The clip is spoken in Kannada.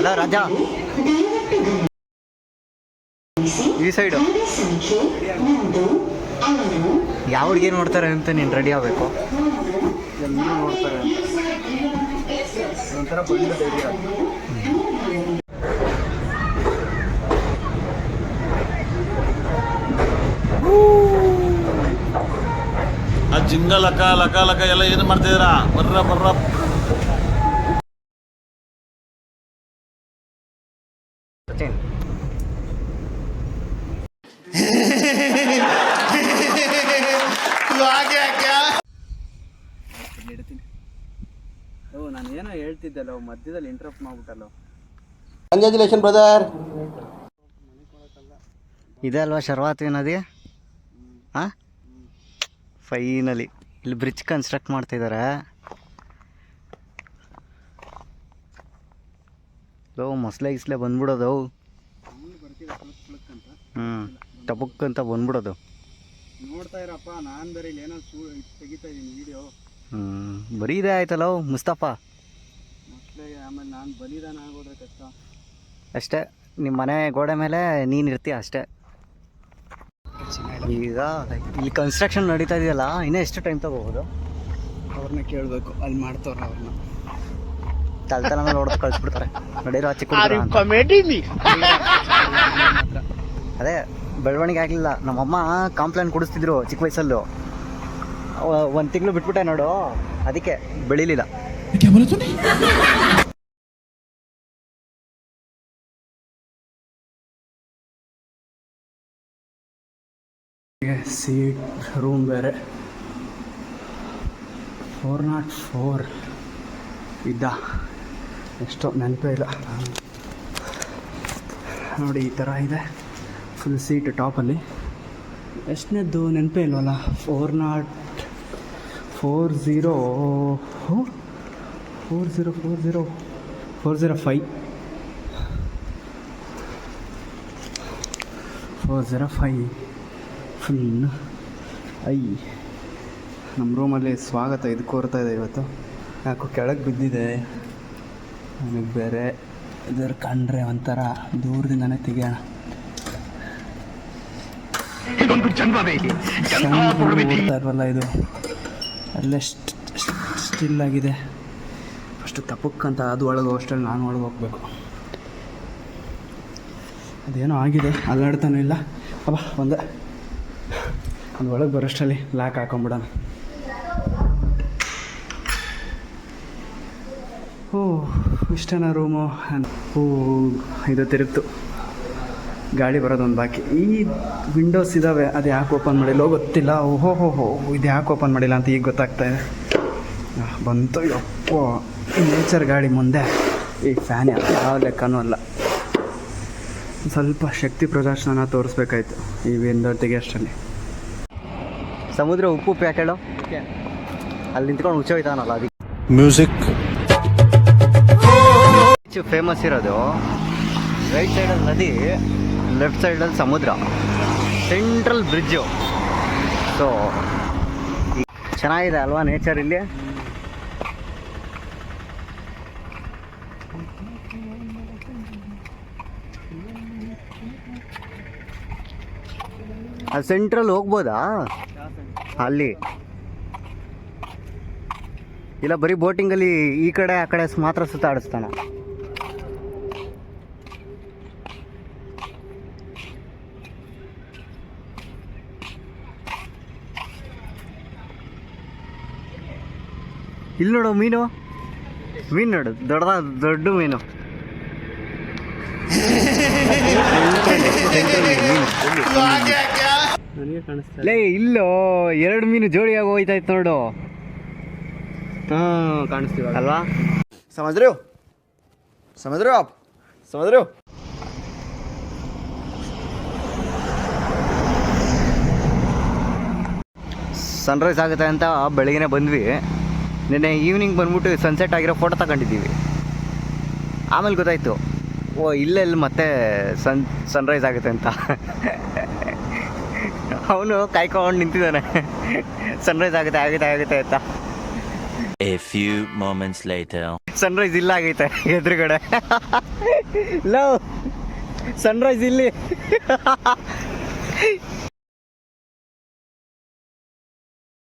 ಅಲ್ಲ ರಾಜ ಈ ಸೈಡು ಯಾವ ಹುಡುಗಿ ನೋಡ್ತಾರೆ ಅಂತ ನೀನು ರೆಡಿ ಆಗಬೇಕು. ಎಲ್ಲರೂ ನೋಡ್ತಾರೆ ಅಂತ ಒಂಥರ ಬಂದು ಧೈರ್ಯ. ಆ ಜಿಂಗ ಲಕ ಲಕ ಲಕ ಎಲ್ಲ ಏನು ಮಾಡ್ತಿದ್ದೀರಾ? ಬರ್ರ ಬರ್ರ. ಸಚಿನ್ ನಾನು ಏನೋ ಹೇಳ್ತಿದ್ದಲ್ಲ ಮಧ್ಯದಲ್ಲಿ ಇಂಟ್ರಪ್ಟ್ ಮಾಡ್ಬಿಟ್ಟಲ್ಲ. Congratulation brother. ಇದೆ ಅಲ್ವಾ ಶರ್ವಾತಿ ನದಿ? ಹಾಂ, ಫೈನಲಿ ಇಲ್ಲಿ ಬ್ರಿಡ್ಜ್ ಕನ್ಸ್ಟ್ರಕ್ಟ್ ಮಾಡ್ತಿದ್ದಾರೆ. ಮೊಸಳೆ ಗಿಸ್ಲೆ ಬಂದ್ಬಿಡೋದು. ಟಪಕ್ ಅಂತ ಬಂದ್ಬಿಡೋದು. ನೋಡ್ತಾ ಇರಪ್ಪ, ನಾನು ಬೇರೆ ಇಲ್ಲಿ ಏನೋ ತೆಗಿತಾ ಇದ್ದೀನಿ ವಿಡಿಯೋ. ಬರೀ ಇದೇ ಆಯ್ತಲ್ಲ ಮುಸ್ತಫಾ. ಮೊಸಳೆ ಆಮೇಲೆ ನಾನು ಬಲಿದಾನ ಆಗೋದ್ರೆ ಕಷ್ಟ ಅಷ್ಟೇ. ನಿಮ್ಮ ಮನೆ ಗೋಡೆ ಮೇಲೆ ನೀನು ಇರ್ತೀಯ ಅಷ್ಟೇ. ಈಗ ಇಲ್ಲಿ ಕನ್ಸ್ಟ್ರಕ್ಷನ್ ನಡೀತಾ ಇದೆಯಲ್ಲ, ಇನ್ನೂ ಎಷ್ಟು ಟೈಮ್ ತಗೋಬೋದು? ಅವ್ರನ್ನ ಕೇಳಬೇಕು, ಅಲ್ಲಿ ಮಾಡ್ತಾವ್ರ ಅವ್ರನ್ನ. ತಲೆ ಮೇಲೆ ಹೊಡೆದು ಕಳಿಸ್ಬಿಡ್ತಾರೆ. ನಡೀರೋ ಚಿಕ್ಕ ಅದೇ ಬೆಳವಣಿಗೆ ಆಗಲಿಲ್ಲ. ನಮ್ಮಮ್ಮ ಕಾಂಪ್ಲೇಂಟ್ ಕೊಡಿಸ್ತಿದ್ರು ಚಿಕ್ಕ ವಯಸ್ಸಲ್ಲೂ. 1 ತಿಂಗಳು ಬಿಟ್ಬಿಟ್ಟೆ ನೋಡು, ಅದಕ್ಕೆ ಬೆಳೀಲಿಲ್ಲ. ಸೀಟ್ ರೂಮ್ ಬೇರೆ 404 ಇದ್ದ. ಎಷ್ಟೋ ನೆನಪೇ ಇಲ್ಲ ನೋಡಿ. ಈ ಥರ ಇದೆ ಫುಲ್ ಸೀಟ್ ಟಾಪಲ್ಲಿ. ಎಷ್ಟನೇದ್ದು ನೆನಪೇ ಇಲ್ವಲ್ಲ. 405 ಫುಲ್ ನಮ್ಮ ರೂಮಲ್ಲಿ ಸ್ವಾಗತ ಇದು ಕೋರ್ತಾ ಇದೆ ಇವತ್ತು. ಯಾಕೋ ಕೆಳಗೆ ಬಿದ್ದಿದೆ. ನನಗೆ ಬೇರೆ ಇದರ ಕಂಡ್ರೆ ಒಂಥರ ದೂರದಿಂದನೇ ತೆಗಿಯೋಣ. ಓಡ್ತಾ ಇಲ್ವಲ್ಲ ಇದು, ಅಲ್ಲೇ ಸ್ಟಿಲ್ ಆಗಿದೆ. ಅಷ್ಟು ತಪ್ಪಕ್ಕಂತ ಅದು ಒಳಗೆ ಹೋಗೋಷ್ಟರಲ್ಲಿ ನಾನು ಒಳಗೆ ಹೋಗ್ಬೇಕು. ಅದೇನೋ ಆಗಿದೆ, ಅಲ್ಲಾಡ್ತಾನೂ ಇಲ್ಲ. ಅಬ್ಬ ಒಂದು ಒಳಗೆ ಬರೋಷ್ಟರಲ್ಲಿ ಲಾಕ್ ಹಾಕೊಂಬಿಡೋಣ. ಇಷ್ಟೇನಾ ರೂಮು? ಇದು ತಿರುಗ್ತು. ಗಾಳಿ ಬರೋದೊಂದು ಬಾಕಿ. ಈ ವಿಂಡೋಸ್ ಇದ್ದಾವೆ, ಅದು ಯಾಕೆ ಓಪನ್ ಮಾಡಿಲ್ಲ ಗೊತ್ತಿಲ್ಲ. ಓಹೋ ಇದು ಯಾಕೆ ಓಪನ್ ಮಾಡಿಲ್ಲ ಅಂತ ಈಗ ಗೊತ್ತಾಗ್ತಾ ಇದೆ. ಬಂತು ಯಪ್ಪೋ. ಈ ನೇಚರ್ ಗಾಳಿ ಮುಂದೆ ಈ ಫ್ಯಾನ್ ಯಾವ ಲೆಕ್ಕನೂ ಅಲ್ಲ. ಸ್ವಲ್ಪ ಶಕ್ತಿ ಪ್ರದರ್ಶನ ತೋರಿಸ್ಬೇಕಾಯ್ತು ಈ ವಿಂಡೋ ತೆಗಿಯೋಷ್ಟರಲ್ಲಿ. ಸಮುದ್ರ ಉಪ್ಪು ಪ್ಯಾಕೆಟು ಅಲ್ಲಿ ನಿಂತ್ಕೊಂಡು ಹುಚ್ಚೋಯ್ತಾನಲ್ಲ, ಅದಕ್ಕೆ ಮ್ಯೂಸಿಕ್ ಫೇಮಸ್ ಇರೋದು. ರೈಟ್ ಸೈಡಲ್ಲಿ ನದಿ, ಲೆಫ್ಟ್ ಸೈಡಲ್ಲಿ ಸಮುದ್ರ, ಸೆಂಟ್ರಲ್ ಬ್ರಿಡ್ಜು. ಸೊ ಚೆನ್ನಾಗಿದೆ ಅಲ್ವಾ ನೇಚರ್ ಇಲ್ಲಿ? ಅಲ್ಲಿ ಸೆಂಟ್ರಲ್ ಹೋಗ್ಬೋದಾ? ಅಲ್ಲಿ ಇಲ್ಲ, ಬರೀ ಬೋಟಿಂಗಲ್ಲಿ ಈ ಕಡೆ ಆ ಕಡೆ ಮಾತ್ರ ಸುತ್ತಾಡಿಸ್ತಾನ. ಇಲ್ಲಿ ನೋಡು ಮೀನು ನೋಡು, ದೊಡ್ಡ ಮೀನು. ಲೇ ಇಲ್ಲೋ 2 ಮೀನು ಜೋಡಿಯಾಗಿ ಹೋಯ್ತಾ ಇತ್ತು ನೋಡು. ಕಾಣಿಸ್ತೀವ ಅಲ್ವಾ? समझ रहे हो आप? ಸನ್ರೈಸ್ ಆಗುತ್ತೆ ಅಂತ ಬೆಳಗ್ಗೆ ಬಂದ್ವಿ. ನಿನ್ನೆ ಈವ್ನಿಂಗ್ ಬಂದ್ಬಿಟ್ಟು ಸನ್ಸೆಟ್ ಆಗಿರೋ ಫೋಟೋ ತಗೊಂಡಿದ್ದೀವಿ. ಆಮೇಲೆ ಗೊತ್ತಾಯಿತು, ಇಲ್ಲೆಲ್ಲಿ ಮತ್ತೆ ಸನ್ರೈಸ್ ಆಗುತ್ತೆ ಅಂತ. ಅವನು ಕಾಯ್ಕೊಂಡು ನಿಂತಿದ್ದಾನೆ, ಸನ್ರೈಸ್ ಆಗುತ್ತೆ ಅಂತ. A few moments later. Sunrise ಇಲ್ಲ ಆಗೈತೆ ಎದುರುಗಡೆ. ಲವ್ ಸನ್ರೈಸ್ ಇಲ್ಲಿ.